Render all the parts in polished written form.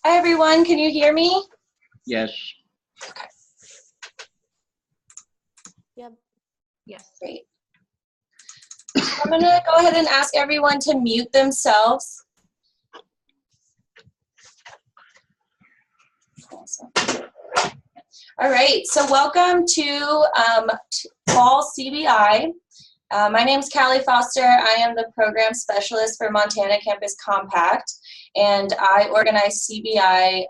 Hi everyone, can you hear me? Yes. Okay, Yep. Yes. great. I'm gonna go ahead and ask everyone to mute themselves. Awesome. All right, so welcome to Fall CBI. My name is Callie Foster. I am the program specialist for Montana Campus Compact, and I organize CBI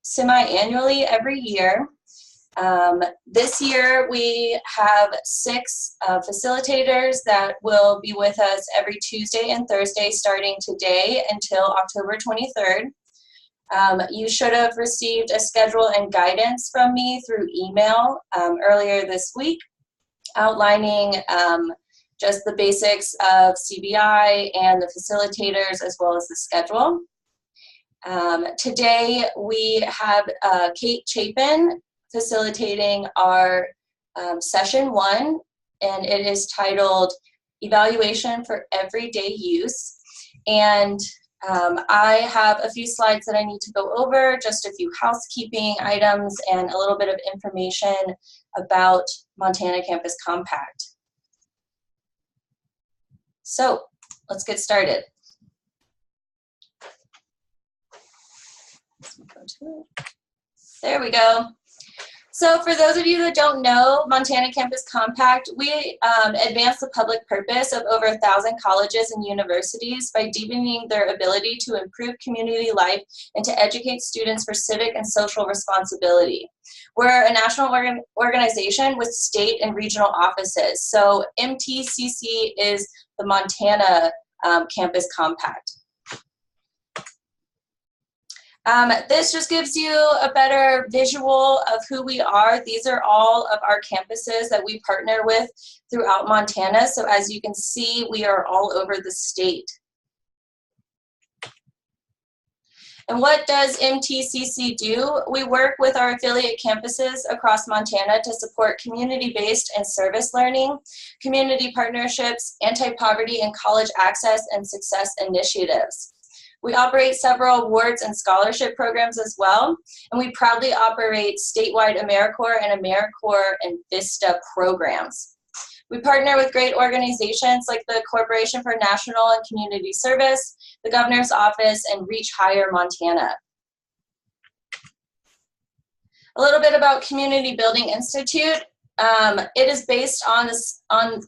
semi-annually every year. This year we have 6 facilitators that will be with us every Tuesday and Thursday starting today until October 23rd. You should have received a schedule and guidance from me through email earlier this week, outlining just the basics of CBI and the facilitators as well as the schedule. Today we have Kate Chapin facilitating our session 1, and it is titled Evaluation for Everyday Use. And I have a few slides that I need to go over, just a few housekeeping items and a little bit of information about Montana Campus Compact. So let's get started. There we go. So for those of you that don't know, Montana Campus Compact, we advance the public purpose of over 1,000 colleges and universities by deepening their ability to improve community life and to educate students for civic and social responsibility. We're a national organization with state and regional offices. So MTCC is the Montana Campus Compact. This just gives you a better visual of who we are. These are all of our campuses that we partner with throughout Montana. So as you can see, we are all over the state. And what does MTCC do? We work with our affiliate campuses across Montana to support community-based and service learning, community partnerships, anti-poverty and college access and success initiatives. We operate several awards and scholarship programs as well, and we proudly operate statewide AmeriCorps and AmeriCorps and VISTA programs. We partner with great organizations like the Corporation for National and Community Service, the Governor's Office, and Reach Higher Montana. A little bit about Community Building Institute. It is based on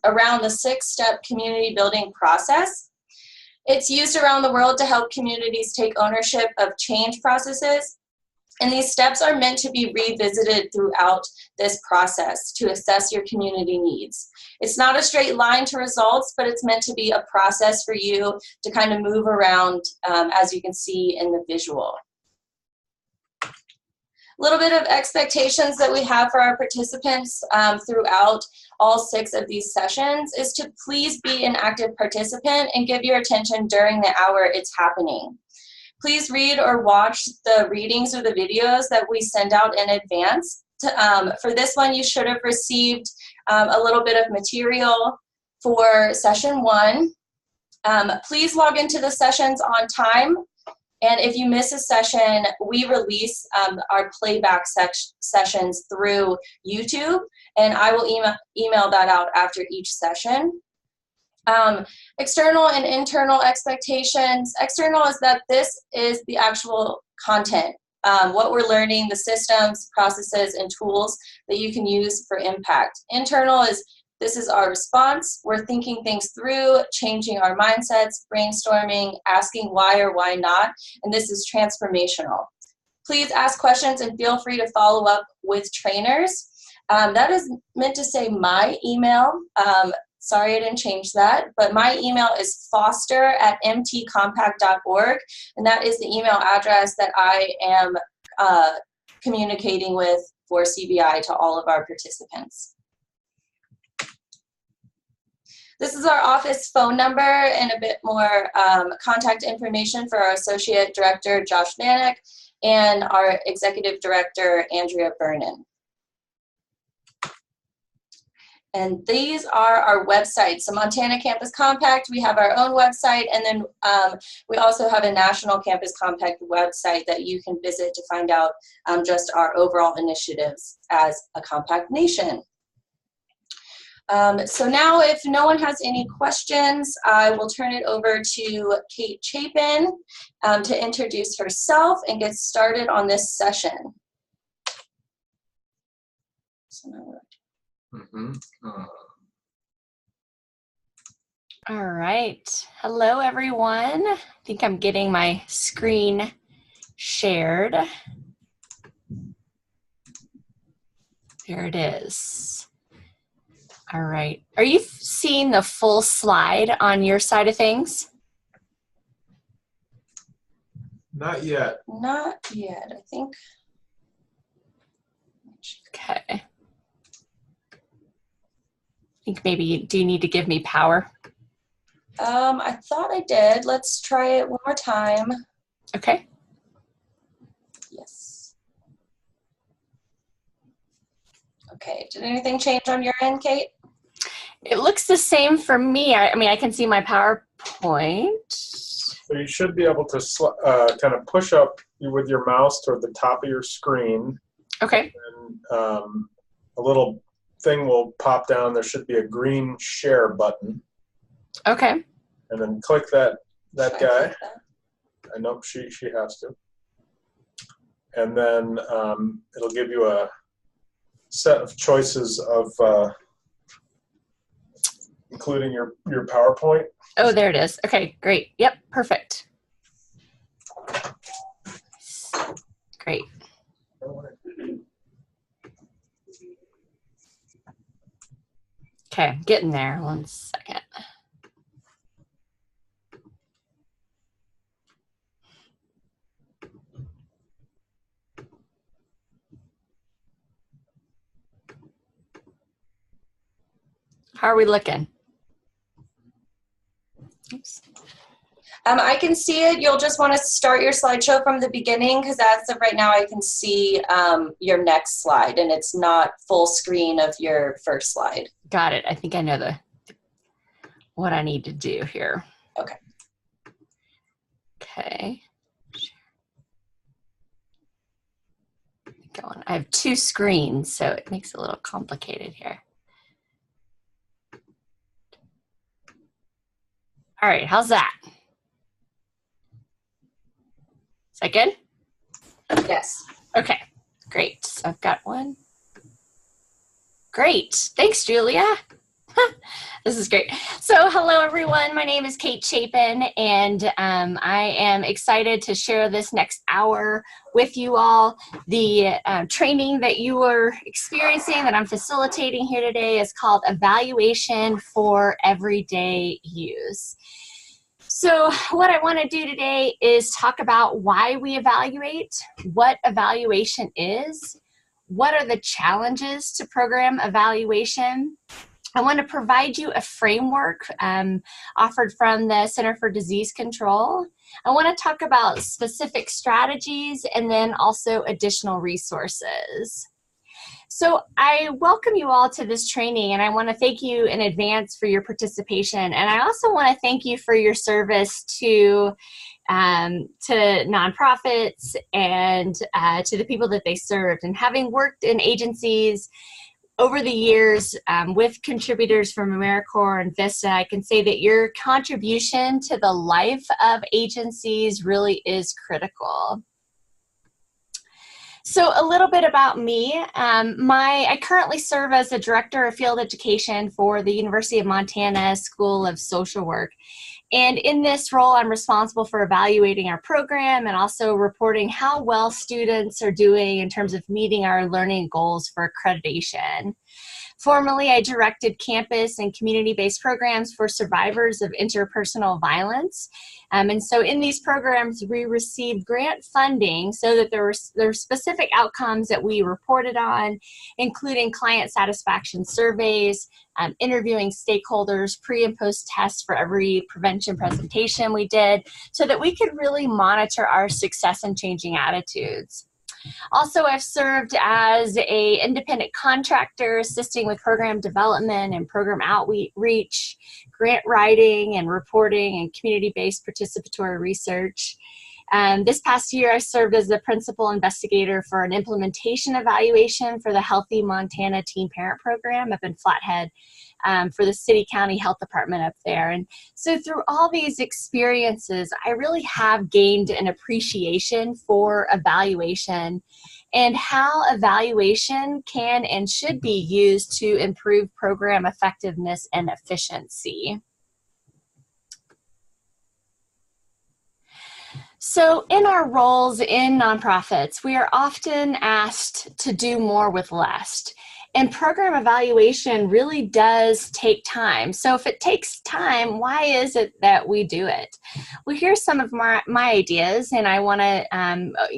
around the 6-step community building process. It's used around the world to help communities take ownership of change processes, and these steps are meant to be revisited throughout this process to assess your community needs. It's not a straight line to results, but it's meant to be a process for you to kind of move around, as you can see in the visual. A little bit of expectations that we have for our participants throughout all 6 of these sessions is to please be an active participant and give your attention during the hour it's happening. Please read or watch the readings or the videos that we send out in advance. For this one, you should have received a little bit of material for session 1. Please log into the sessions on time. And if you miss a session, we release our playback sessions through YouTube, and I will email that out after each session. External and internal expectations. External is that this is the actual content, what we're learning, the systems, processes, and tools that you can use for impact. Internal is this is our response. We're thinking things through, changing our mindsets, brainstorming, asking why or why not, and this is transformational. Please ask questions and feel free to follow up with trainers. That is meant to say my email. Sorry I didn't change that, but my email is foster@mtcompact.org, and that is the email address that I am communicating with for CBI to all of our participants. This is our office phone number and a bit more contact information for our Associate Director, Josh Vanek, and our Executive Director, Andrea Vernon. And these are our websites. So Montana Campus Compact, we have our own website, and then we also have a National Campus Compact website that you can visit to find out just our overall initiatives as a compact nation. So now if no one has any questions, I will turn it over to Kate Chapin to introduce herself and get started on this session. So now we're All right. Hello, everyone. I think I'm getting my screen shared. There it is. All right. Are you seeing the full slide on your side of things? Not yet. Not yet, I think. Okay. I think maybe, do you need to give me power? I thought I did. Let's try it one more time. Okay. Yes. Okay, did anything change on your end, Kate? It looks the same for me. I mean, I can see my PowerPoint. So you should be able to kind of push up with your mouse toward the top of your screen. Okay. And a little thing will pop down. There should be a green share button. Okay. And then click that guy. Click that? I know she has to. And then it'll give you a set of choices of including your PowerPoint. Oh, there it is. Okay, great. Yep, perfect. Great. Okay, getting there. 1 second. How are we looking? Oops. I can see it. You'll just want to start your slideshow from the beginning because as of right now I can see your next slide and it's not full screen of your first slide. Got it. I think I know what I need to do here. Okay. Okay. Going. I have 2 screens, so it makes it a little complicated here. All right, how's that? Is that good? Yes. Okay, great. So I've got one. Great. Thanks, Julia. This is great. So hello, everyone. My name is Kate Chapin, and I am excited to share this next hour with you all. The training that you are experiencing that I'm facilitating here today is called Evaluation for Everyday Use. So what I want to do today is talk about why we evaluate, what evaluation is, what are the challenges to program evaluation. I want to provide you a framework offered from the Center for Disease Control. I want to talk about specific strategies and then also additional resources. So I welcome you all to this training, and I want to thank you in advance for your participation. And I also want to thank you for your service to nonprofits and to the people that they served. And having worked in agencies over the years with contributors from AmeriCorps and VISTA, I can say that your contribution to the life of agencies really is critical. So a little bit about me. I currently serve as the Director of Field Education for the University of Montana School of Social Work. And in this role, I'm responsible for evaluating our program and also reporting how well students are doing in terms of meeting our learning goals for accreditation. Formerly, I directed campus and community-based programs for survivors of interpersonal violence. And so in these programs, we received grant funding so that there were specific outcomes that we reported on, including client satisfaction surveys, interviewing stakeholders, pre and post tests for every prevention presentation we did, so that we could really monitor our success in changing attitudes. Also, I've served as an independent contractor assisting with program development and program outreach, grant writing and reporting, and community-based participatory research. This past year, I served as the principal investigator for an implementation evaluation for the Healthy Montana Teen Parent Program up in Flathead for the City County Health Department up there. And so through all these experiences, I really have gained an appreciation for evaluation and how evaluation can and should be used to improve program effectiveness and efficiency. So in our roles in nonprofits, we are often asked to do more with less. And program evaluation really does take time. So if it takes time, why is it that we do it? Well, here's some of my ideas, and I want to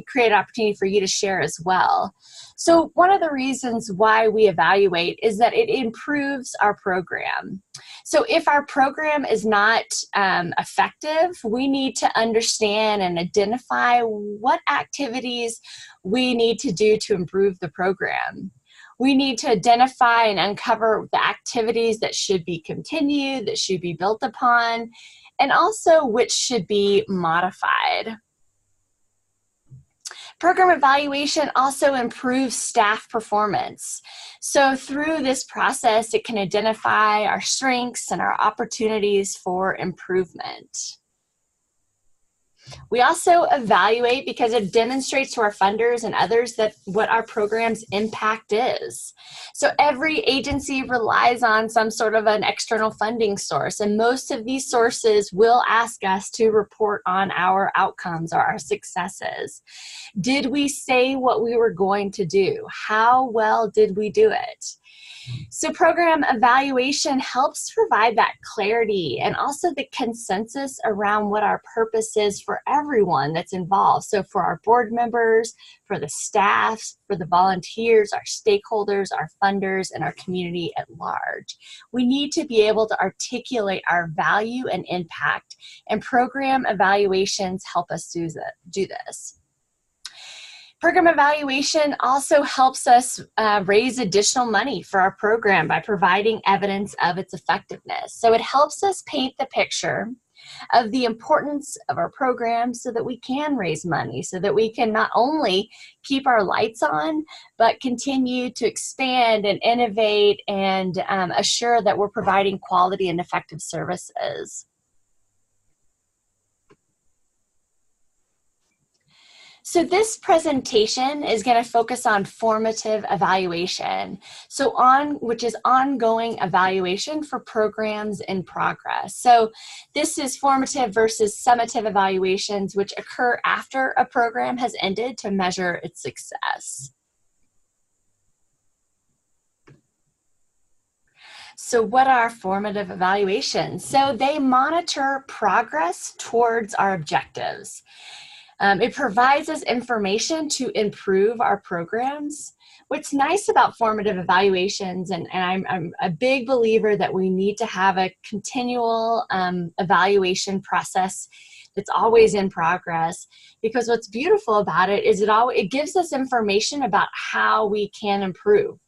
create an opportunity for you to share as well. So one of the reasons why we evaluate is that it improves our program. So if our program is not effective, we need to understand and identify what activities we need to do to improve the program. We need to identify and uncover the activities that should be continued, that should be built upon, and also which should be modified. Program evaluation also improves staff performance. So through this process, it can identify our strengths and our opportunities for improvement. We also evaluate because it demonstrates to our funders and others that what our program's impact is. So every agency relies on some sort of an external funding source, and most of these sources will ask us to report on our outcomes or our successes. Did we say what we were going to do? How well did we do it? So program evaluation helps provide that clarity and also the consensus around what our purpose is for everyone that's involved. So for our board members, for the staff, for the volunteers, our stakeholders, our funders, and our community at large. We need to be able to articulate our value and impact, and program evaluations help us do this. Program evaluation also helps us raise additional money for our program by providing evidence of its effectiveness. So it helps us paint the picture of the importance of our program so that we can raise money, so that we can not only keep our lights on, but continue to expand and innovate and assure that we're providing quality and effective services. So this presentation is going to focus on formative evaluation, which is ongoing evaluation for programs in progress. So this is formative versus summative evaluations, which occur after a program has ended to measure its success. So what are formative evaluations? So they monitor progress towards our objectives. It provides us information to improve our programs. What's nice about formative evaluations, and I'm a big believer that we need to have a continual evaluation process that's always in progress, because what's beautiful about it is it gives us information about how we can improve.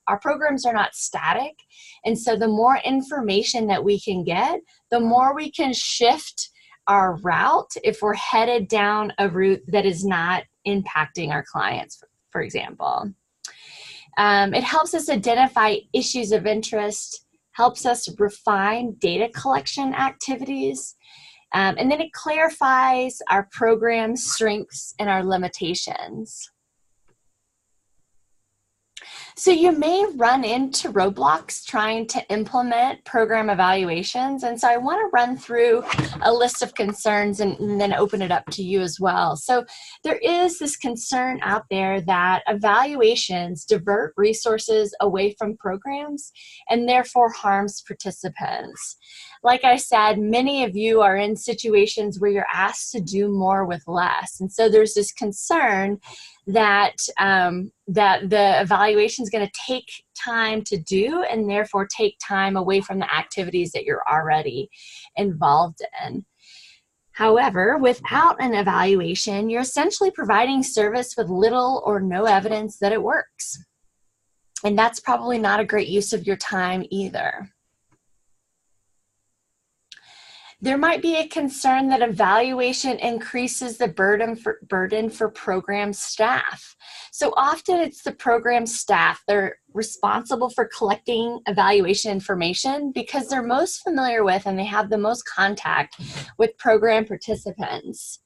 Our programs are not static, and so the more information that we can get, the more we can shift our route if we're headed down a route that is not impacting our clients, for example. It helps us identify issues of interest, helps us refine data collection activities, and then it clarifies our program strengths and our limitations. So you may run into roadblocks trying to implement program evaluations. And so I want to run through a list of concerns and then open it up to you as well. So there is this concern out there that evaluations divert resources away from programs and therefore harms participants. Like I said, many of you are in situations where you're asked to do more with less. And so there's this concern that that the evaluation is going to take time to do and therefore take time away from the activities that you're already involved in. However, without an evaluation, you're essentially providing service with little or no evidence that it works. And that's probably not a great use of your time either. There might be a concern that evaluation increases the burden for program staff. So often it's the program staff. They're responsible for collecting evaluation information because they're most familiar with and they have the most contact with program participants.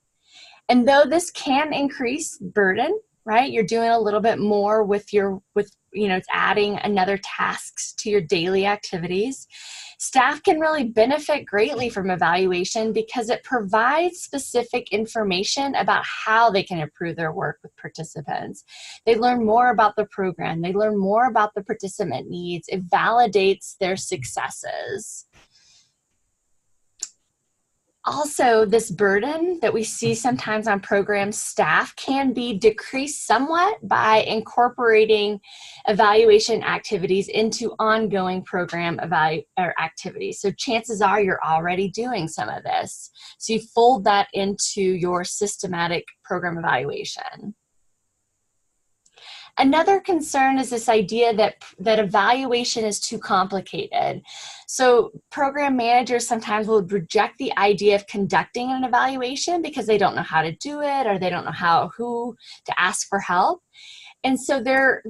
And though this can increase burden, right? You're doing a little bit more with it's adding another tasks to your daily activities. Staff can really benefit greatly from evaluation because it provides specific information about how they can improve their work with participants. They learn more about the program. They learn more about the participant needs. It validates their successes. Also, this burden that we see sometimes on program staff can be decreased somewhat by incorporating evaluation activities into ongoing program activities. So chances are you're already doing some of this. So you fold that into your systematic program evaluation. Another concern is this idea that evaluation is too complicated. So program managers sometimes will reject the idea of conducting an evaluation because they don't know how to do it or they don't know who to ask for help. And so there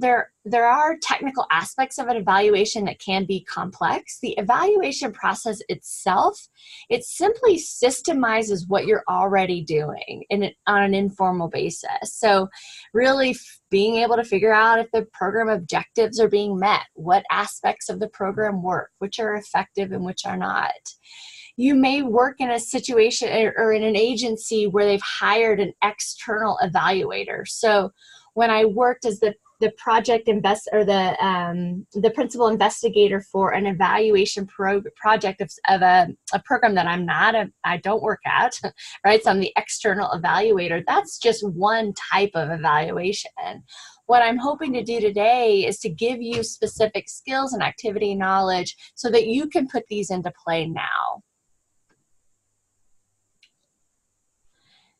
are technical aspects of an evaluation that can be complex. The evaluation process itself, it simply systemizes what you're already doing on an informal basis. So really being able to figure out if the program objectives are being met, what aspects of the program work, which are effective and which are not. You may work in a situation or in an agency where they've hired an external evaluator. So when I worked as the project the principal investigator for an evaluation project of a program that I don't work at, right? So I'm the external evaluator. That's just one type of evaluation. What I'm hoping to do today is to give you specific skills and activity knowledge so that you can put these into play now.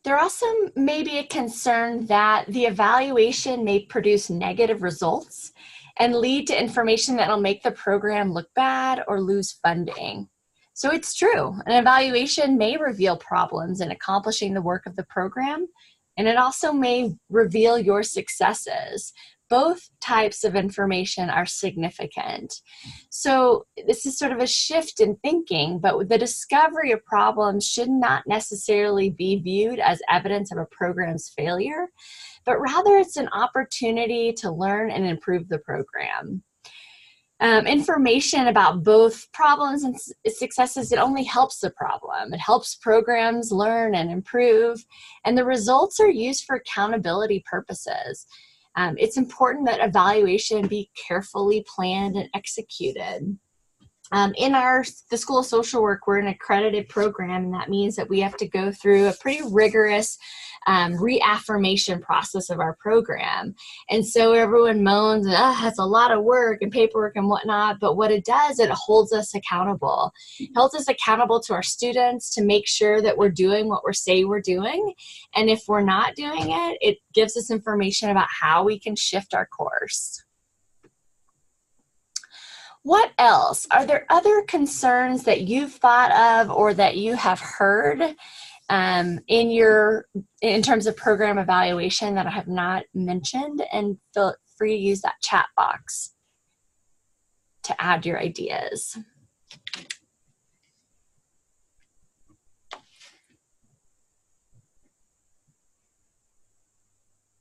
There also may be a concern that the evaluation may produce negative results and lead to information that will make the program look bad or lose funding. So it's true, an evaluation may reveal problems in accomplishing the work of the program, and it also may reveal your successes. Both types of information are significant. So this is sort of a shift in thinking, but the discovery of problems should not necessarily be viewed as evidence of a program's failure, but rather it's an opportunity to learn and improve the program. Information about both problems and successes, it only helps the problem. It helps programs learn and improve, and the results are used for accountability purposes. It's important that evaluation be carefully planned and executed. In the School of Social Work, we're an accredited program, and that means that we have to go through a pretty rigorous reaffirmation process of our program. And so everyone moans, it's a lot of work and paperwork and whatnot, but what it does, it holds us accountable. It holds us accountable to our students to make sure that we're doing what we say we're doing. And if we're not doing it, it gives us information about how we can shift our course. What else? Are there other concerns that you've thought of or that you have heard in terms of program evaluation that I have not mentioned? And feel free to use that chat box to add your ideas.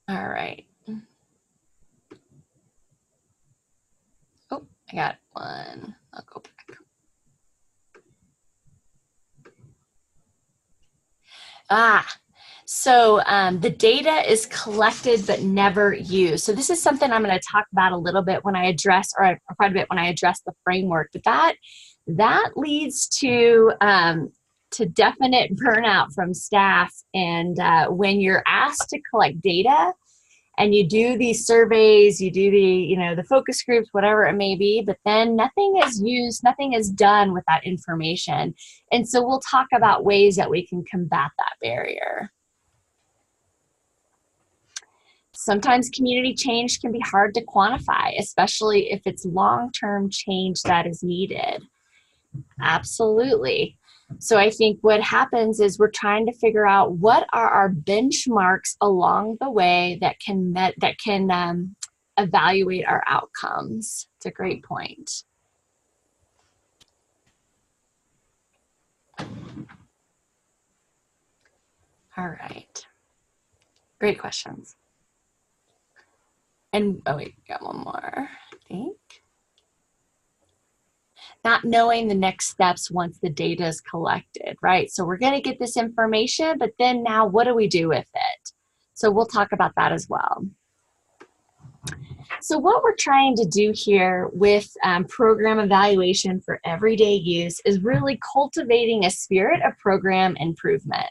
All right. Oh, I got one. I'll go back. So the data is collected but never used. So this is something I'm going to talk about a little bit when I address, or quite a bit when I address the framework. But that leads to definite burnout from staff. And when you're asked to collect data and you do these surveys, you do the, you know, the focus groups, whatever it may be, but then nothing is used, nothing is done with that information. And so we'll talk about ways that we can combat that barrier. Sometimes community change can be hard to quantify, especially if it's long-term change that is needed. Absolutely. So I think what happens is we're trying to figure out what are our benchmarks along the way that can evaluate our outcomes. It's a great point. All right. Great questions. And, oh wait, got one more, I think. Not knowing the next steps once the data is collected, right? So we're going to get this information, but then now what do we do with it? So we'll talk about that as well. So what we're trying to do here with program evaluation for everyday use is really cultivating a spirit of program improvement.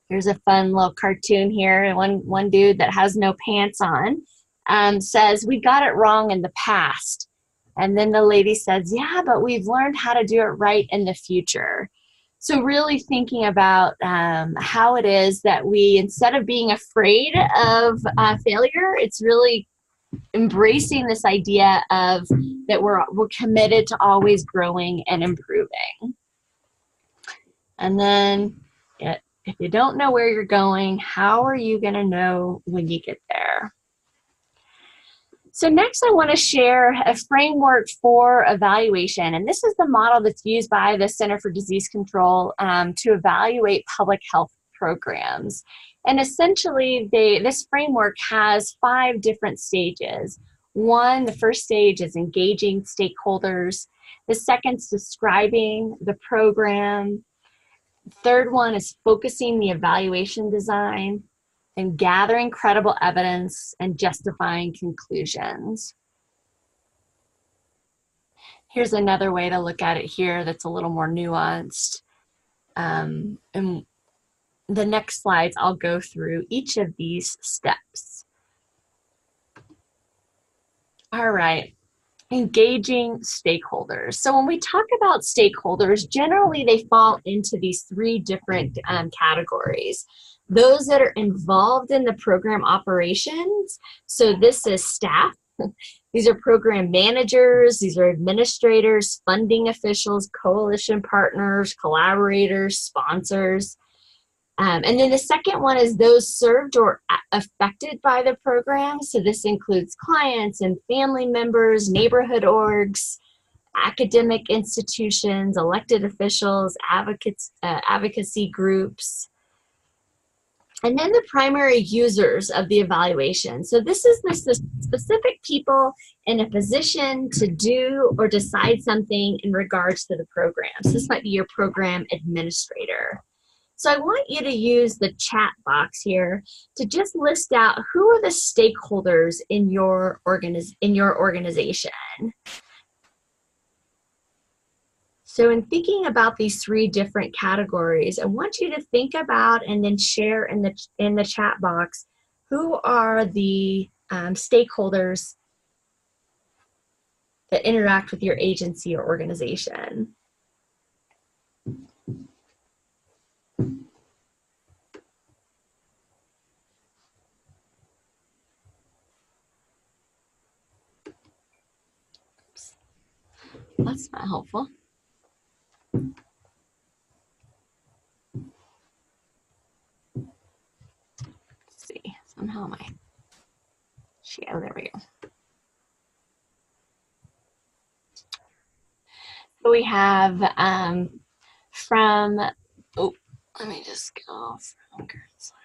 Here's a fun little cartoon here. One dude that has no pants on says, "We got it wrong in the past." And then the lady says, "Yeah, but we've learned how to do it right in the future." So really thinking about how it is that we, instead of being afraid of failure, it's really embracing this idea of that we're committed to always growing and improving. And then if you don't know where you're going, how are you going to know when you get there? So next I want to share a framework for evaluation, and this is the model that's used by the Center for Disease Control to evaluate public health programs. And essentially this framework has 5 different stages. One, the first stage is engaging stakeholders. The second is describing the program. The third one is focusing the evaluation design and gathering credible evidence and justifying conclusions. Here's another way to look at it here that's a little more nuanced. In the next slides, I'll go through each of these steps. All right, engaging stakeholders. So when we talk about stakeholders, generally they fall into these 3 different categories. Those that are involved in the program operations, so this is staff. These are program managers, these are administrators, funding officials, coalition partners, collaborators, sponsors. And then the second one is those served or affected by the program. So this includes clients and family members, neighborhood orgs, academic institutions, elected officials, advocacy groups. And then the primary users of the evaluation. So this is the specific people in a position to do or decide something in regards to the program. So this might be your program administrator. So I want you to use the chat box here to just list out who are the stakeholders in your organization. So in thinking about these 3 different categories, I want you to think about and then share in the chat box who are the stakeholders that interact with your agency or organization. Oops. That's not helpful. Let's see, somehow my share, there we go. So we have from, oh, let me just go from current slide.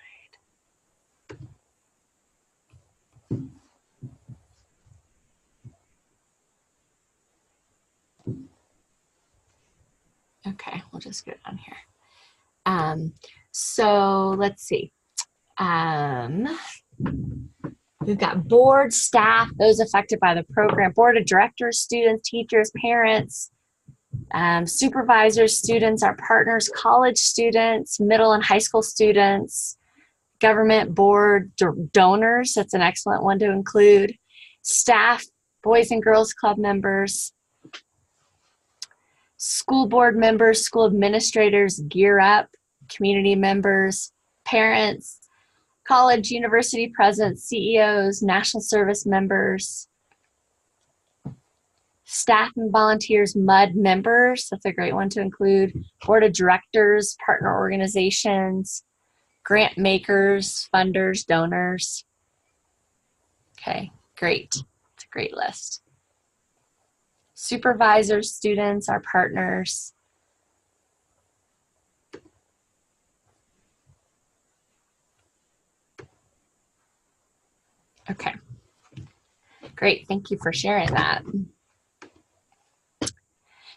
Okay, we'll just go down here. So let's see. We've got board, staff, those affected by the program, board of directors, students, teachers, parents, supervisors, students, our partners, college students, middle and high school students, government board donors, that's an excellent one to include, staff, Boys and Girls Club members, school board members, school administrators, Gear Up, community members, parents, college, university presidents, CEOs, national service members, staff and volunteers, MUD members, that's a great one to include, board of directors, partner organizations, grant makers, funders, donors. Okay, great. It's a great list. Supervisors, students, our partners. Okay, great. Thank you for sharing that.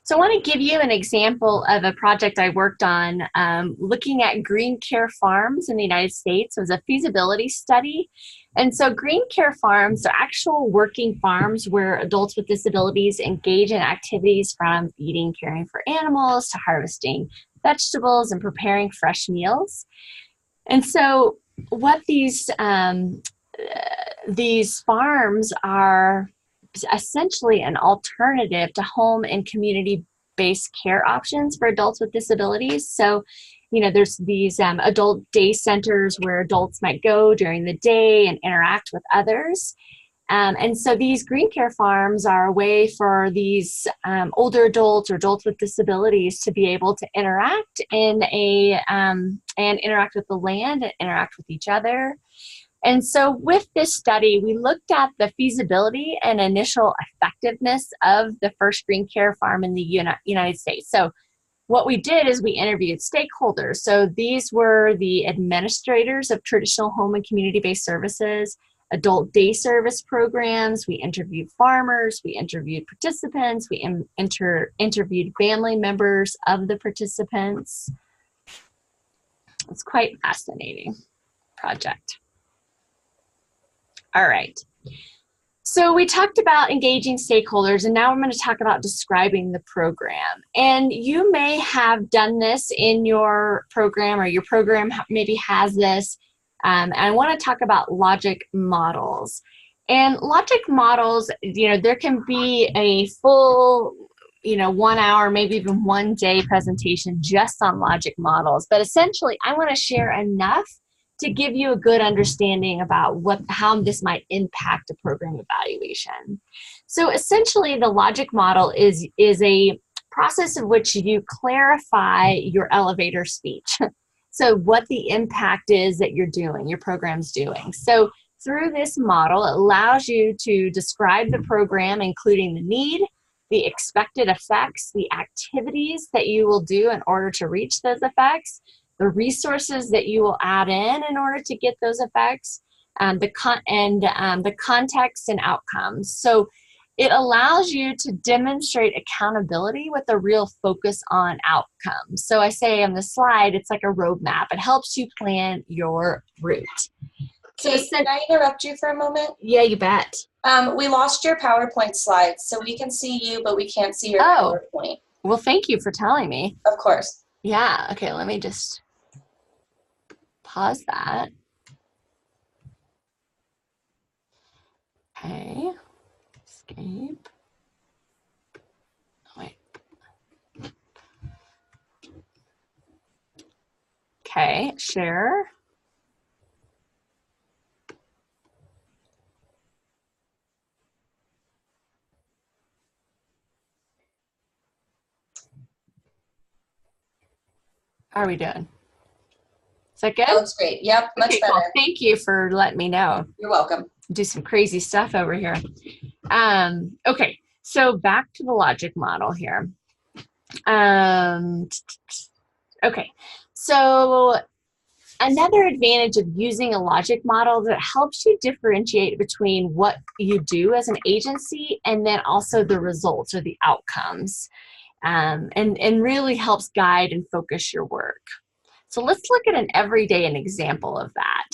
So I want to give you an example of a project I worked on looking at green care farms in the United States. It was a feasibility study. And so green care farms are actual working farms where adults with disabilities engage in activities from feeding, caring for animals, to harvesting vegetables and preparing fresh meals. And so what these farms are essentially an alternative to home and community-based care options for adults with disabilities. So, you know, there's these adult day centers where adults might go during the day and interact with others. And so these green care farms are a way for these older adults or adults with disabilities to be able to interact and interact with the land and interact with each other. And so with this study, we looked at the feasibility and initial effectiveness of the first green care farm in the United States. So what we did is we interviewed stakeholders. So these were the administrators of traditional home and community-based services, adult day service programs. We interviewed farmers, we interviewed participants, we interviewed family members of the participants. It's quite a fascinating project. All right, so we talked about engaging stakeholders, and now I'm going to talk about describing the program. And you may have done this in your program, or your program maybe has this. And I want to talk about logic models. And logic models, you know, there can be a full, you know, 1 hour, maybe even 1 day presentation just on logic models. But essentially, I want to share enough to give you a good understanding about how this might impact a program evaluation. So essentially, the logic model is a process in which you clarify your elevator speech. So what the impact is that you're doing, your program's doing. So through this model, it allows you to describe the program, including the need, the expected effects, the activities that you will do in order to reach those effects, the resources that you will add in order to get those effects, the context and outcomes. So it allows you to demonstrate accountability with a real focus on outcomes. So I say on the slide, it's like a roadmap. It helps you plan your route. Kate, can I interrupt you for a moment? Yeah, you bet. We lost your PowerPoint slides, so we can see you, but we can't see your PowerPoint. Well, thank you for telling me. Of course. Yeah, okay, let me just pause that. Okay, escape. Oh, wait. Okay, share. How are we doing? Is that good? That looks great. Yep, much Okay, better. cool. Thank you for letting me know. You're welcome. Do some crazy stuff over here. Okay, so back to the logic model here. Okay, so another advantage of using a logic model that helps you differentiate between what you do as an agency and then also the results or the outcomes, and really helps guide and focus your work. So let's look at an example of that.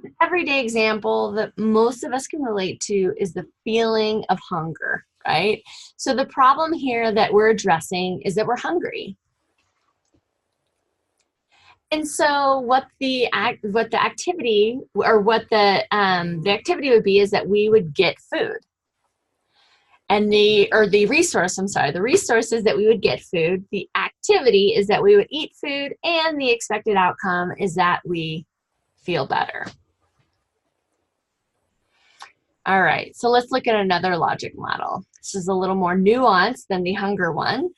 An everyday example that most of us can relate to is the feeling of hunger, right? So the problem here that we're addressing is that we're hungry. And so what the activity would be is that we would get food. And the resource is that we would get food. The activity is that we would eat food, and the expected outcome is that we feel better. All right, so let's look at another logic model. This is a little more nuanced than the hunger one.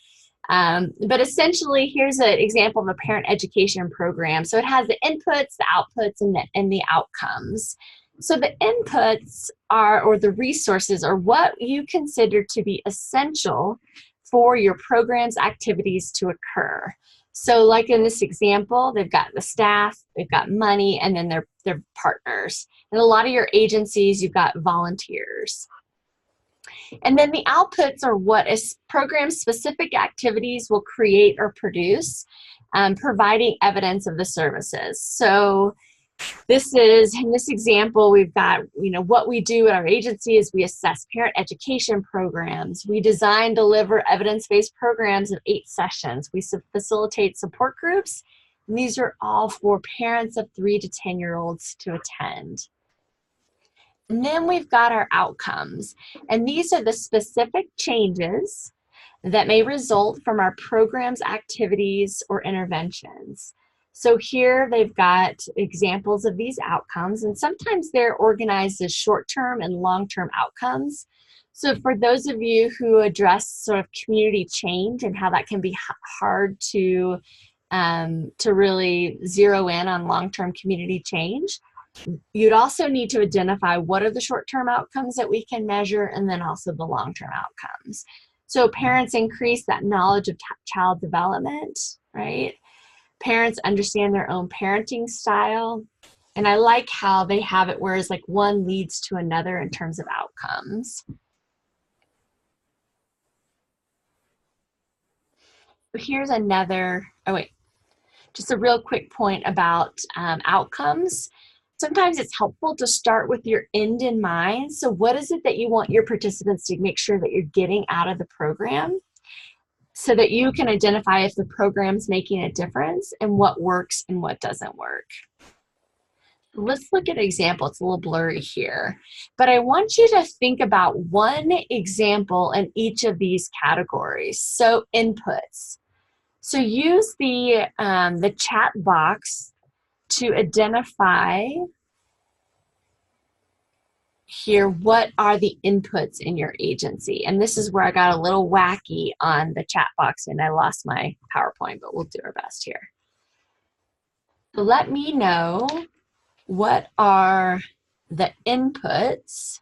But essentially, here's an example of a parent education program. So it has the inputs, the outputs, and the outcomes. So the inputs or the resources are what you consider to be essential for your program's activities to occur. So like in this example, they've got the staff, they've got money, and then their partners. In a lot of your agencies, you've got volunteers. And then the outputs are what program-specific activities will create or produce, providing evidence of the services. So in this example, we've got, what we do at our agency is we assess parent education programs. We design, deliver evidence-based programs of 8 sessions. We facilitate support groups, and these are all for parents of 3 to 10-year-olds to attend. And then we've got our outcomes, and these are the specific changes that may result from our program's activities or interventions. So here they've got examples of these outcomes, and sometimes they're organized as short-term and long-term outcomes. So for those of you who address sort of community change and how that can be hard to really zero in on long-term community change, you'd also need to identify what are the short-term outcomes that we can measure, and then also the long-term outcomes. So parents increase that knowledge of child development, right? Parents understand their own parenting style. And I like how they have it where it's like one leads to another in terms of outcomes. Here's another, just a real quick point about outcomes. Sometimes it's helpful to start with your end in mind. So what is it that you want your participants to make sure that you're getting out of the program, so that you can identify if the program's making a difference and what works and what doesn't work. Let's look at an example. It's a little blurry here, but I want you to think about one example in each of these categories. So inputs. So use the chat box to identify here what are the inputs in your agency. And this is where I got a little wacky on the chat box and I lost my PowerPoint, but we'll do our best here. So let me know what are the inputs.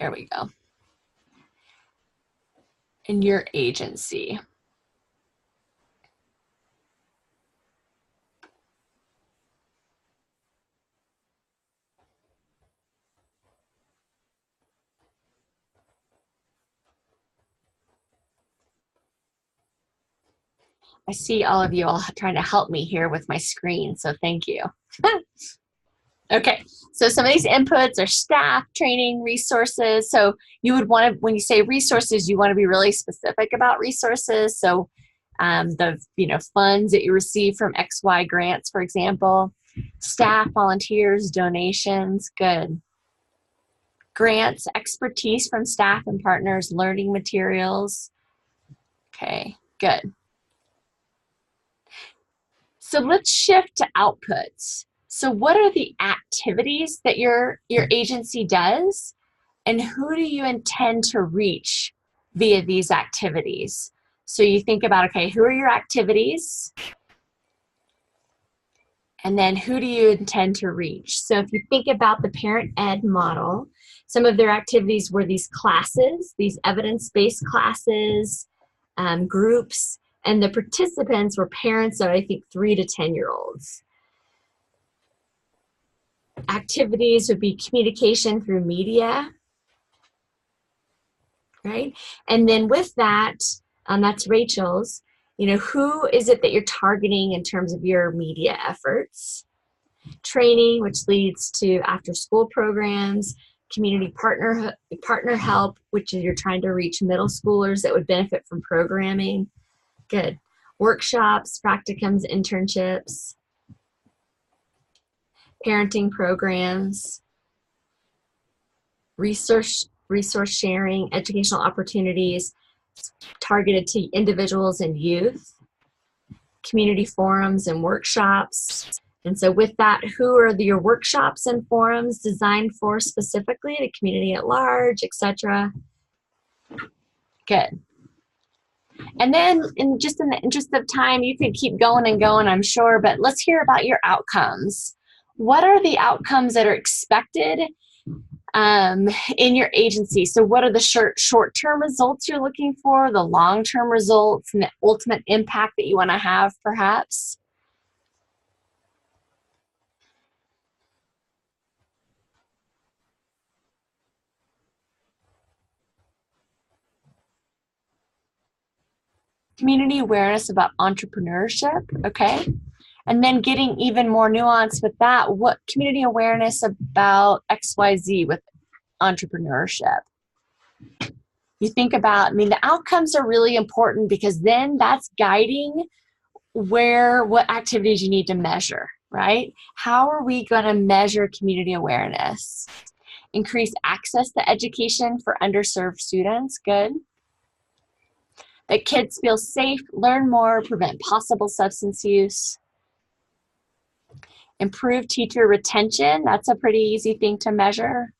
There we go. In your agency. I see all of you all trying to help me here with my screen, so thank you. Okay, so some of these inputs are staff, training, resources. So you would want to, when you say resources, you want to be really specific about resources. So the funds that you receive from XY grants, for example, staff, volunteers, donations, good. Grants, expertise from staff and partners, learning materials. Okay, good. So let's shift to outputs. So what are the activities that your agency does, and who do you intend to reach via these activities? So you think about, okay, who are your activities? And then who do you intend to reach? So if you think about the parent ed model, some of their activities were these classes, these evidence-based classes, groups, and the participants were parents of, I think, 3 to 10-year-olds. Activities would be communication through media, right? And then with that, that's Rachel's, who is it that you're targeting in terms of your media efforts? Training, which leads to after-school programs, community partner help, which is you're trying to reach middle schoolers that would benefit from programming. Good. workshops, practicums, internships, parenting programs, resource sharing, educational opportunities targeted to individuals and youth, community forums and workshops. And so with that, who are your workshops and forums designed for specifically? The community at large, etc. Good. And then in the interest of time, you could keep going and going, I'm sure, but let's hear about your outcomes. What are the outcomes that are expected in your agency? So what are the short-term results you're looking for, the long-term results, and the ultimate impact that you want to have, perhaps? Community awareness about entrepreneurship, okay? And then getting even more nuanced with that, what community awareness about XYZ with entrepreneurship? You think about, I mean, the outcomes are really important because then that's guiding what activities you need to measure, right? How are we going to measure community awareness? Increase access to education for underserved students, good. That kids feel safe, learn more, prevent possible substance use. Improve teacher retention, that's a pretty easy thing to measure.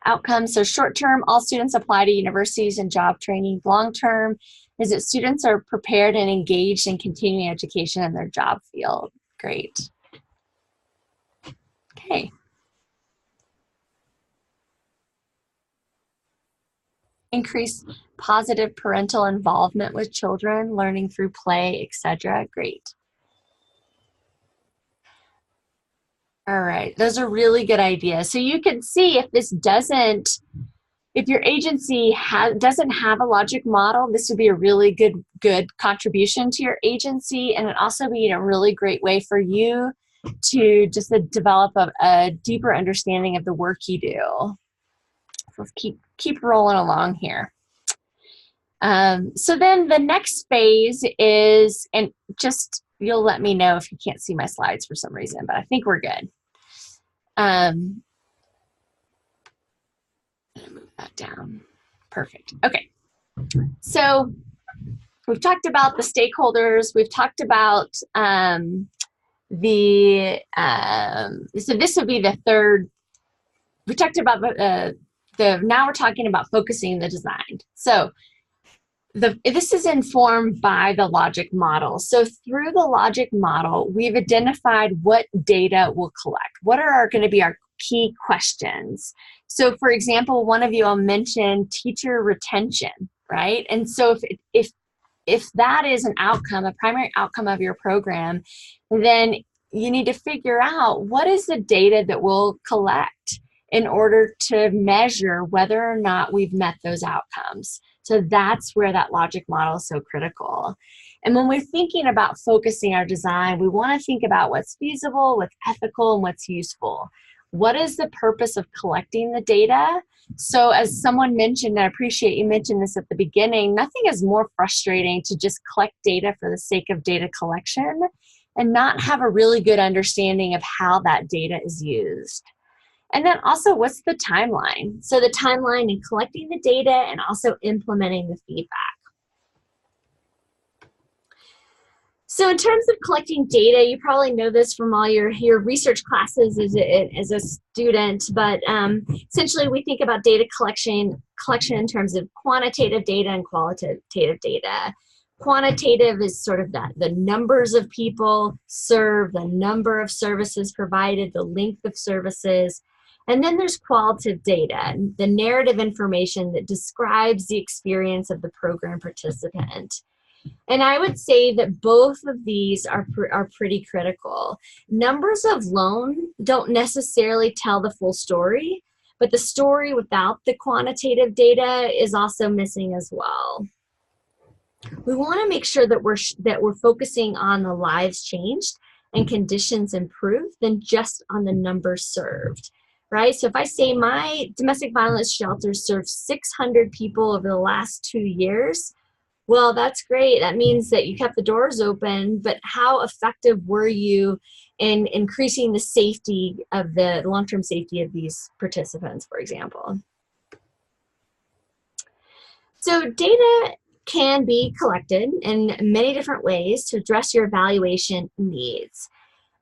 Outcomes, so short term, all students apply to universities and job training. Long term is that students are prepared and engaged in continuing education in their job field. Great. Okay. Increase positive parental involvement with children, learning through play, etc. Great. All right, those are really good ideas. So you can see if your agency doesn't have a logic model, this would be a really good contribution to your agency, and it also be a really great way for you to just develop a deeper understanding of the work you do. So let's keep rolling along here. So then the next phase is, and just you'll let me know if you can't see my slides for some reason, but I think we're good. Move that down. Perfect. Okay. So we've talked about the stakeholders. We've talked about so this would be the third. We talked about now we're talking about focusing the design. So this is informed by the logic model. So through the logic model, we've identified what data we'll collect. What are going to be our key questions? So for example, one of you all mentioned teacher retention, right? And so if that is an outcome, a primary outcome of your program, then you need to figure out what is the data that we'll collect in order to measure whether or not we've met those outcomes. So that's where that logic model is so critical. And when we're thinking about focusing our design, we want to think about what's feasible, what's ethical, and what's useful. What is the purpose of collecting the data? So as someone mentioned, I appreciate you mentioned this at the beginning, nothing is more frustrating to just collect data for the sake of data collection and not have a really good understanding of how that data is used. And then also, what's the timeline? So the timeline in collecting the data and also implementing the feedback. So in terms of collecting data, you probably know this from all your research classes as a student, but essentially we think about data collection in terms of quantitative data and qualitative data. Quantitative is sort of the numbers of people served, the number of services provided, the length of services. And then there's qualitative data, the narrative information that describes the experience of the program participant. And I would say that both of these are pretty critical. Numbers alone don't necessarily tell the full story, but the story without the quantitative data is also missing as well. We want to make sure that we're focusing on the lives changed and conditions improved than just on the numbers served. Right? So if I say my domestic violence shelter served 600 people over the last 2 years, Well, that's great. That means that you kept the doors open, but how effective were you in increasing the safety of the long-term safety of these participants, for example? So data can be collected in many different ways to address your evaluation needs.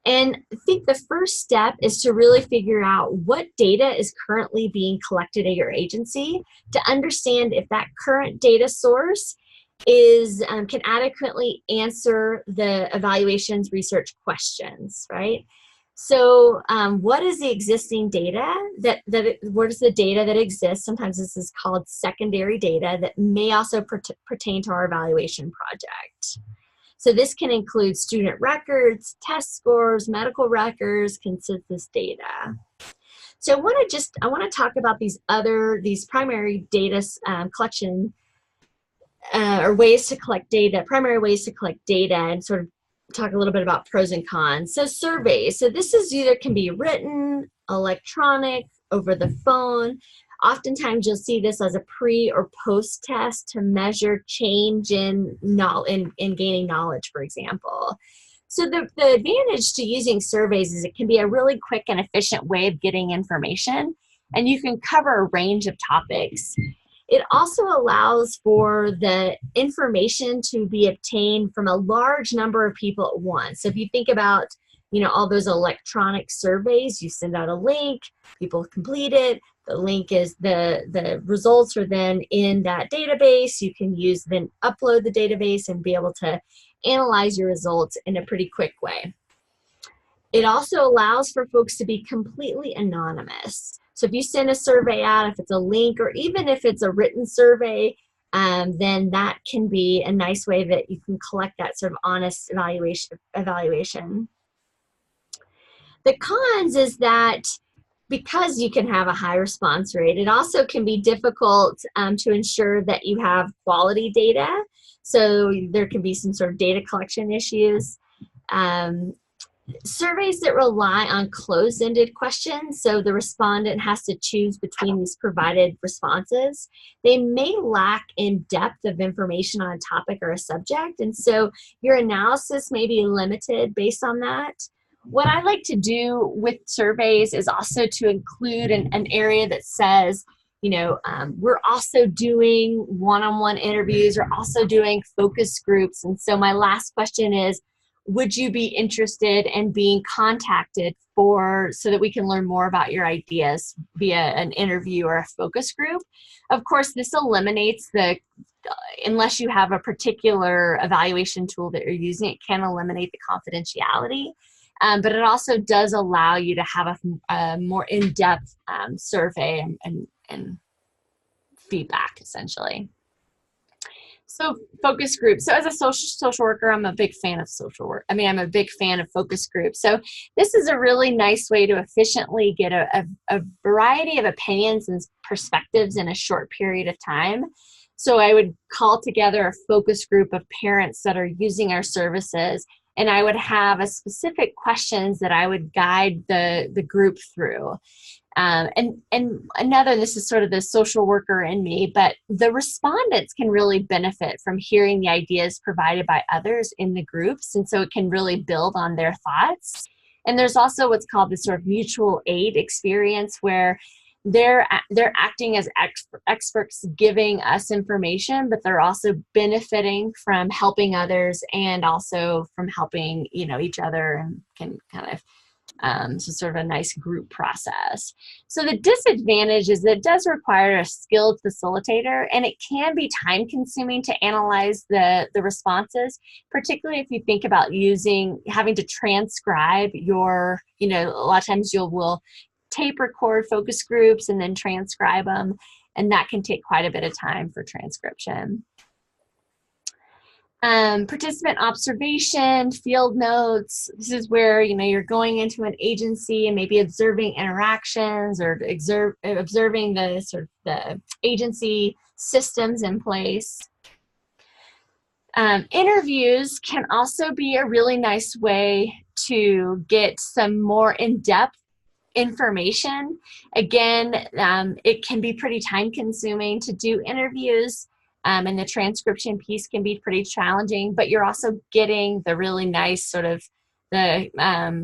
And I think the first step is to really figure out what data is currently being collected at your agency to understand if that current data source is can adequately answer the evaluations research questions, right? So what is the existing data what is the data that exists? Sometimes this is called secondary data that may also pertain to our evaluation project. So this can include student records, test scores, medical records, consensus data. So I want to talk about these primary data collection or ways to collect data, primary ways to collect data, and sort of talk a little bit about pros and cons. So surveys. So this is either can be written, electronic, over the phone. Oftentimes you'll see this as a pre or post test to measure change in gaining knowledge, for example. So the advantage to using surveys is it can be a really quick and efficient way of getting information, and you can cover a range of topics. It also allows for the information to be obtained from a large number of people at once. So if you think about, all those electronic surveys, you send out a link, people complete it, the link is the results are then in that database. You can then upload the database and be able to analyze your results in a pretty quick way. It also allows for folks to be completely anonymous. So if you send a survey out, if it's a link or even if it's a written survey, then that can be a nice way that you can collect that sort of honest evaluation. The cons is that because you can have a high response rate, it also can be difficult to ensure that you have quality data. So there can be some sort of data collection issues. Surveys that rely on closed-ended questions, so the respondent has to choose between these provided responses, they may lack in depth of information on a topic or a subject, and so your analysis may be limited based on that. What I like to do with surveys is also to include an area that says, we're also doing one-on-one interviews, we're also doing focus groups, and so my last question is, would you be interested in being contacted so that we can learn more about your ideas via an interview or a focus group? Of course, this eliminates unless you have a particular evaluation tool that you're using, it can eliminate the confidentiality. But it also does allow you to have a more in-depth survey and feedback, essentially. So focus groups. So as a social worker, I'm a big fan of social work. I'm a big fan of focus groups. So this is a really nice way to efficiently get a variety of opinions and perspectives in a short period of time. So I would call together a focus group of parents that are using our services, and I would have a specific questions that I would guide the group through. And this is sort of the social worker in me, but the respondents can really benefit from hearing the ideas provided by others in the groups, and so it can really build on their thoughts. And there's also what's called the sort of mutual aid experience, where they're acting as experts giving us information, but they're also benefiting from helping others and also from helping each other, and can kind of so sort of a nice group process. So the disadvantage is that it does require a skilled facilitator, and it can be time consuming to analyze the responses, particularly if you think about having to transcribe your, a lot of times will tape record focus groups and then transcribe them, and that can take quite a bit of time for transcription. Participant observation, field notes. This is where, you're going into an agency and maybe observing interactions or observing the sort of the agency systems in place. Interviews can also be a really nice way to get some more in-depth information. Again, it can be pretty time consuming to do interviews. And the transcription piece can be pretty challenging, but you're also getting the really nice sort of the,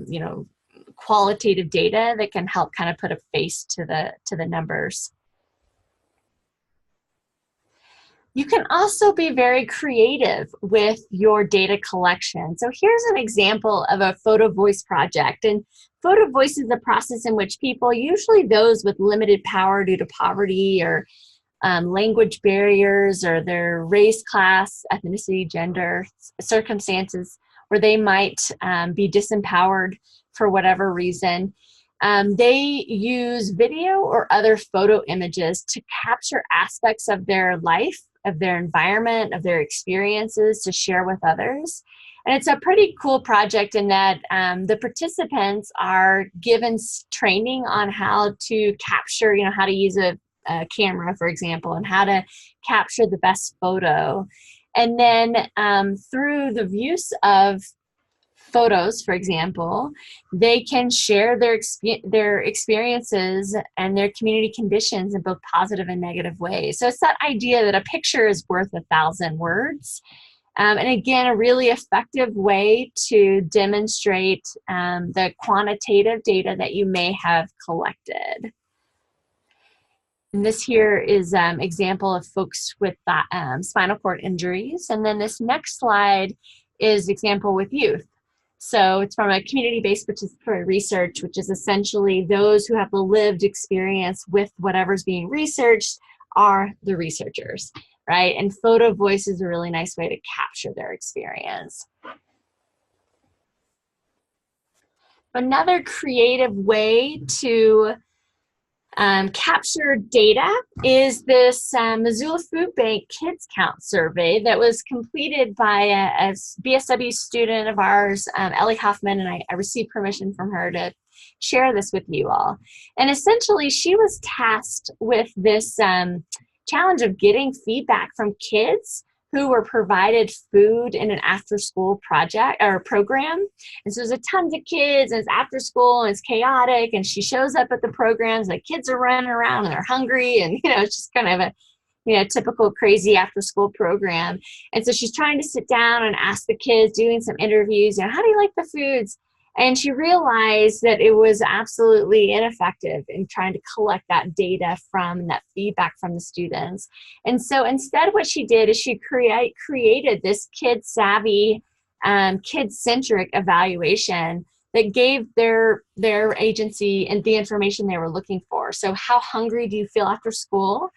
you know, qualitative data that can help kind of put a face to the numbers. You can also be very creative with your data collection. So here's an example of a photo voice project. And photo voice is a process in which people, usually those with limited power due to poverty or language barriers or their race, class, ethnicity, gender, circumstances where they might be disempowered for whatever reason, they use video or other photo images to capture aspects of their life, of their environment, of their experiences to share with others. And it's a pretty cool project in that the participants are given training on how to capture, you know, how to use a camera, for example, and how to capture the best photo. And then through the use of photos, for example, they can share their experiences and their community conditions in both positive and negative ways. So it's that idea that a picture is worth 1,000 words. And again, a really effective way to demonstrate the quantitative data that you may have collected. And this here is an example of folks with spinal cord injuries. And then this next slide is example with youth. So it's from a community-based participatory research, which is essentially those who have the lived experience with whatever's being researched are the researchers, right? And photo voice is a really nice way to capture their experience. Another creative way to capture data is this Missoula Food Bank Kids Count survey that was completed by a BSW student of ours, Ellie Hoffman, and I received permission from her to share this with you all. And essentially, she was tasked with this challenge of getting feedback from kids who were provided food in an after-school project or program. And so there's a tons of kids, and it's after school, and it's chaotic, and she shows up at the programs, and the kids are running around, and they're hungry, and you know, it's just kind of a, you know, typical crazy after-school program. And so she's trying to sit down and ask the kids, doing some interviews, you know, how do you like the foods? And she realized that it was absolutely ineffective in trying to collect that data from that feedback from the students. And so instead what she did is she created this kid-savvy, kid-centric evaluation that gave their agency and the information they were looking for. So how hungry do you feel after school?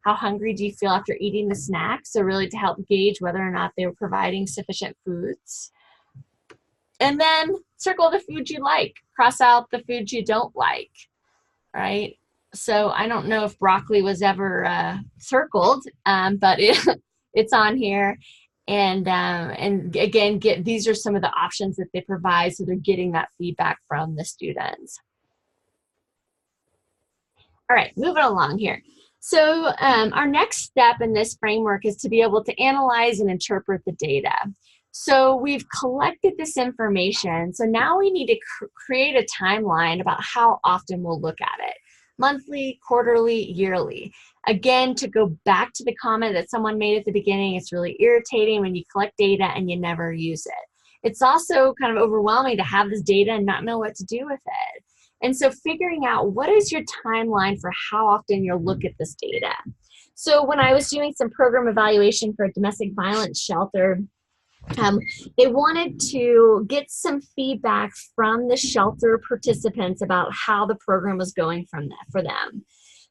How hungry do you feel after eating the snacks? So really to help gauge whether or not they were providing sufficient foods. And then circle the food you like, cross out the foods you don't like, right? So I don't know if broccoli was ever circled, but it's on here. And again, these are some of the options that they provide, so they're getting that feedback from the students. All right, moving along here. So our next step in this framework is to be able to analyze and interpret the data. So we've collected this information. So now we need to create a timeline about how often we'll look at it. Monthly, quarterly, yearly. Again, to go back to the comment that someone made at the beginning, it's really irritating when you collect data and you never use it. It's also kind of overwhelming to have this data and not know what to do with it. And so figuring out what is your timeline for how often you'll look at this data. So when I was doing some program evaluation for a domestic violence shelter, they wanted to get some feedback from the shelter participants about how the program was going for them.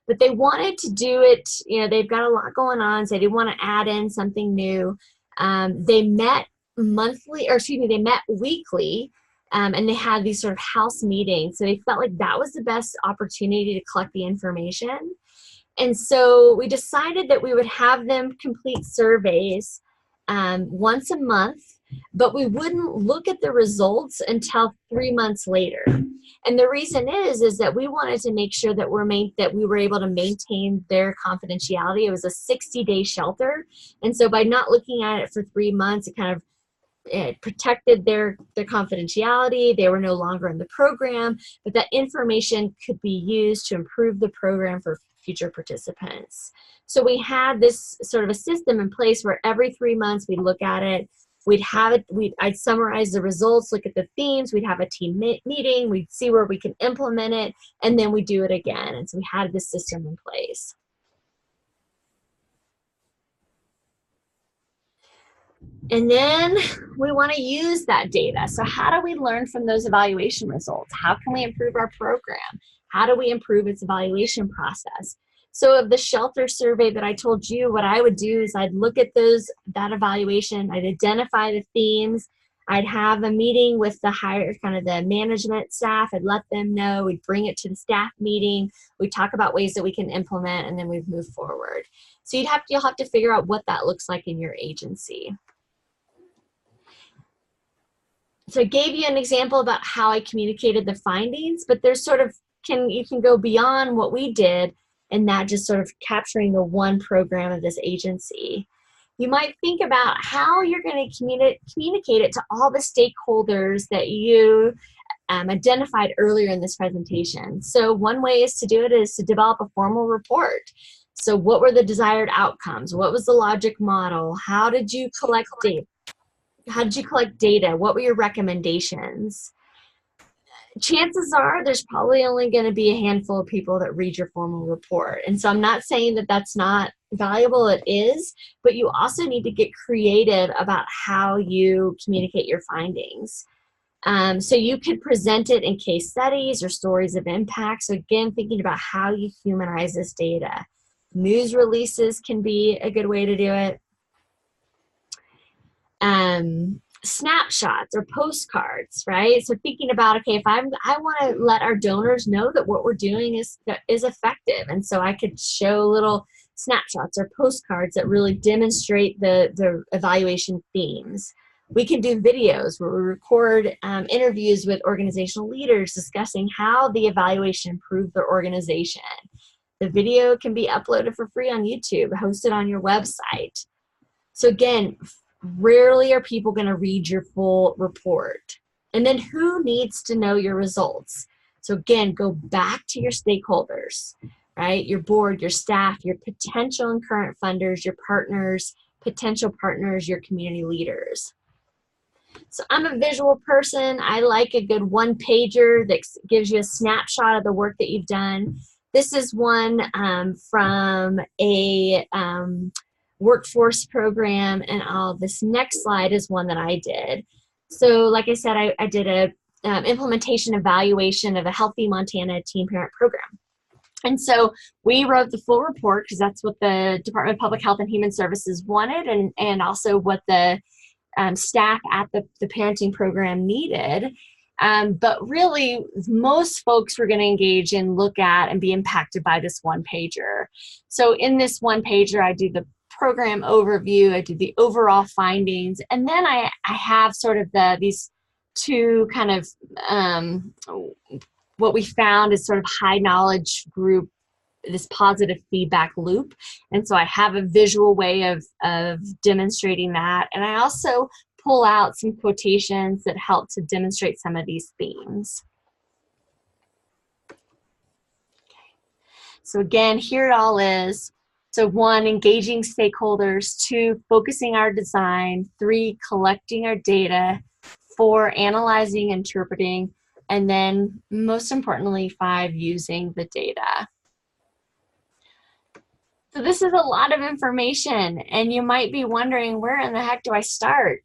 But they wanted to do it, you know, they've got a lot going on, so they didn't want to add in something new. They met they met weekly, and they had these sort of house meetings. So they felt like that was the best opportunity to collect the information. And so we decided that we would have them complete surveys once a month, but we wouldn't look at the results until 3 months later. And the reason is that we wanted to make sure that we were able to maintain their confidentiality. It was a 60-day shelter. And so by not looking at it for 3 months, it kind of it protected their confidentiality. They were no longer in the program, but that information could be used to improve the program for future participants. So we had this sort of a system in place where every 3 months we'd look at it, I'd summarize the results, look at the themes, we'd have a team meeting, we'd see where we can implement it, and then we do it again. And so we had this system in place. And then we want to use that data. So how do we learn from those evaluation results? How can we improve our program? How do we improve its evaluation process? So of the shelter survey that I told you, what I would do is I'd look at that evaluation, I'd identify the themes, I'd have a meeting with the the management staff, I'd let them know, we'd bring it to the staff meeting, we'd talk about ways that we can implement, and then we'd move forward. So you'll have to figure out what that looks like in your agency. So I gave you an example about how I communicated the findings, but there's you can go beyond what we did, and that just sort of capturing the one program of this agency. You might think about how you're going to communicate it to all the stakeholders that you identified earlier in this presentation. So one way is to do it is to develop a formal report. So what were the desired outcomes? What was the logic model? How did you collect data? What were your recommendations? Chances are there's probably only going to be a handful of people that read your formal report. And so I'm not saying that that's not valuable. It is, but you also need to get creative about how you communicate your findings. So you could present it in case studies or stories of impact. So again, thinking about how you humanize this data. News releases can be a good way to do it. Snapshots or postcards, right? So thinking about, okay, if I want to let our donors know that what we're doing is effective, and so I could show little snapshots or postcards that really demonstrate the evaluation themes. We can do videos where we record interviews with organizational leaders discussing how the evaluation improved their organization. The video can be uploaded for free on YouTube, hosted on your website. So again, rarely are people going to read your full report. And then who needs to know your results? So again, go back to your stakeholders, right? Your board, your staff, your potential and current funders, your partners, potential partners, your community leaders. So I'm a visual person. I like a good one-pager that gives you a snapshot of the work that you've done. This is one from a workforce program, and this next slide is one that I did. So like I said, I did a implementation evaluation of a Healthy Montana Teen Parent Program. And so we wrote the full report because that's what the Department of Public Health and Human Services wanted, and also what the staff at the parenting program needed. But really, most folks were going to engage and look at and be impacted by this one pager. So in this one pager, I do the program overview, I do the overall findings, and then I have sort of these two kind of what we found is sort of high knowledge group, this positive feedback loop. And so I have a visual way of demonstrating that. And I also pull out some quotations that help to demonstrate some of these themes. So again, here it all is. So 1, engaging stakeholders. 2, focusing our design. 3, collecting our data. 4, analyzing, interpreting. And then most importantly, 5, using the data. So this is a lot of information, and you might be wondering, where in the heck do I start?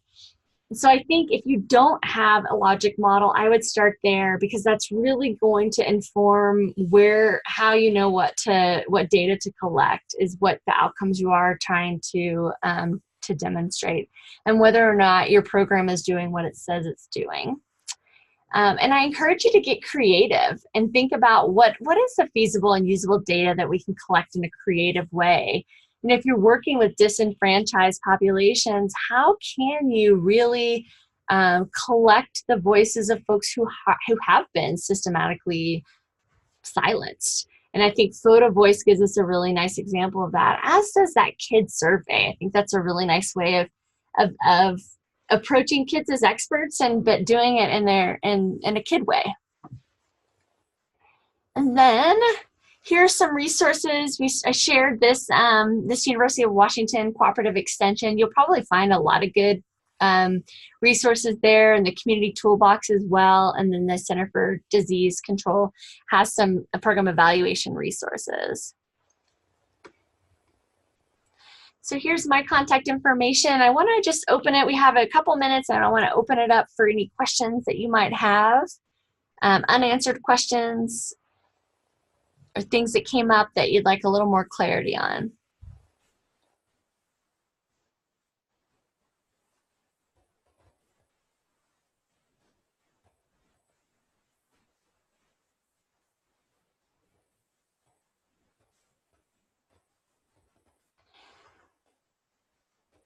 So I think if you don't have a logic model, I would start there, because that's really going to inform how you know what data to collect, is what the outcomes you are trying to demonstrate, and whether or not your program is doing what it says it's doing. And I encourage you to get creative and think about what is the feasible and usable data that we can collect in a creative way. And if you're working with disenfranchised populations, how can you really collect the voices of folks who have been systematically silenced? And I think Photo Voice gives us a really nice example of that, as does that kid survey. I think that's a really nice way of approaching kids as experts but doing it in a kid way. And then here's some resources. I shared this this University of Washington Cooperative Extension. You'll probably find a lot of good resources there, and the community toolbox as well. And then the Center for Disease Control has some program evaluation resources. So here's my contact information. I want to just open it. We have a couple minutes, and I want to open it up for any questions that you might have, unanswered questions, or things that came up that you'd like a little more clarity on.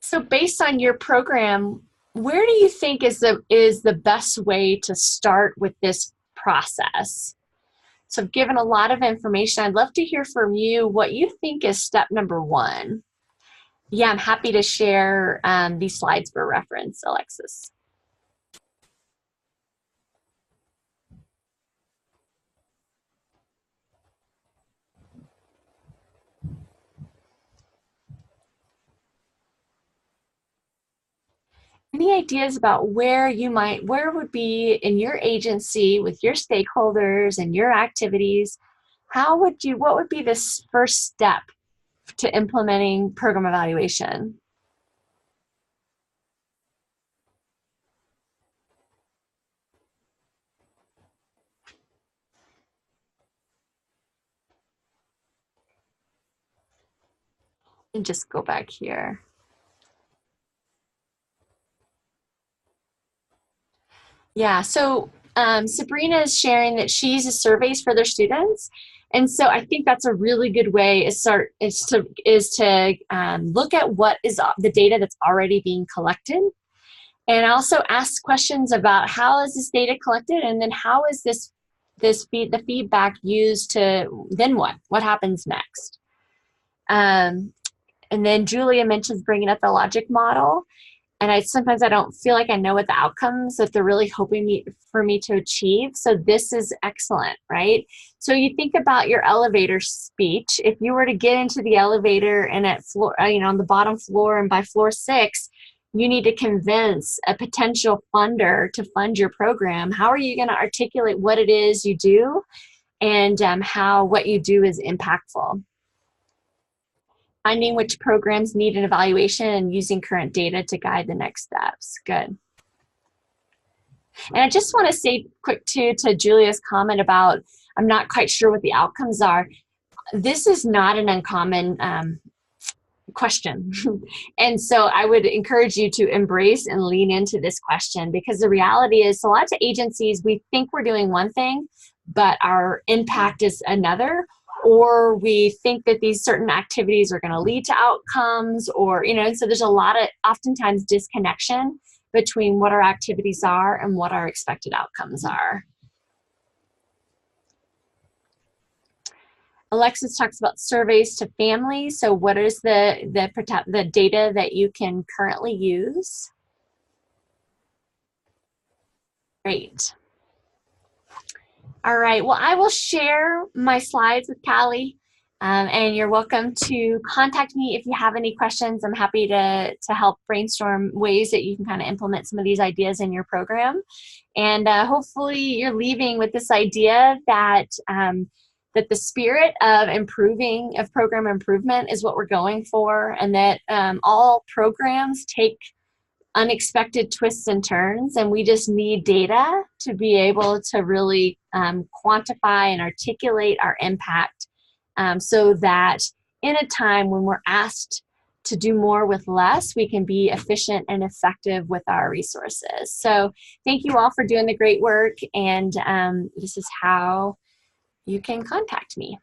So based on your program, where do you think is the best way to start with this process? So I've given a lot of information. I'd love to hear from you what you think is step number one. Yeah, I'm happy to share these slides for reference, Alexis. Any ideas about where would be in your agency with your stakeholders and your activities? What would be this first step to implementing program evaluation? And just go back here. Yeah, so Sabrina is sharing that she uses surveys for their students. And so I think that's a really good way is to look at what is the data that's already being collected, and also ask questions about how is this data collected, and then how is the feedback used to, then what happens next? And then Julia mentions bringing up the logic model. And sometimes I don't feel like I know what the outcomes that they're really hoping for me to achieve. So this is excellent, right? So you think about your elevator speech. If you were to get into the elevator and at floor, on the bottom floor, and by floor 6, you need to convince a potential funder to fund your program. How are you going to articulate what it is you do, and how what you do is impactful? Finding which programs need an evaluation and using current data to guide the next steps. Good. And I just want to say quick too to Julia's comment about I'm not quite sure what the outcomes are. This is not an uncommon question. And so I would encourage you to embrace and lean into this question, because the reality is a lot of agencies, we think we're doing one thing, but our impact is another. Or we think that these certain activities are going to lead to outcomes, or, and so there's a lot of oftentimes disconnection between what our activities are and what our expected outcomes are. Alexis talks about surveys to families. So what is the data that you can currently use? Great. All right, well, I will share my slides with Callie, and you're welcome to contact me if you have any questions. I'm happy to help brainstorm ways that you can kind of implement some of these ideas in your program. And hopefully you're leaving with this idea that, that the spirit of program improvement is what we're going for, and that all programs take unexpected twists and turns, and we just need data to be able to really quantify and articulate our impact, so that in a time when we're asked to do more with less, we can be efficient and effective with our resources. So thank you all for doing the great work, and this is how you can contact me.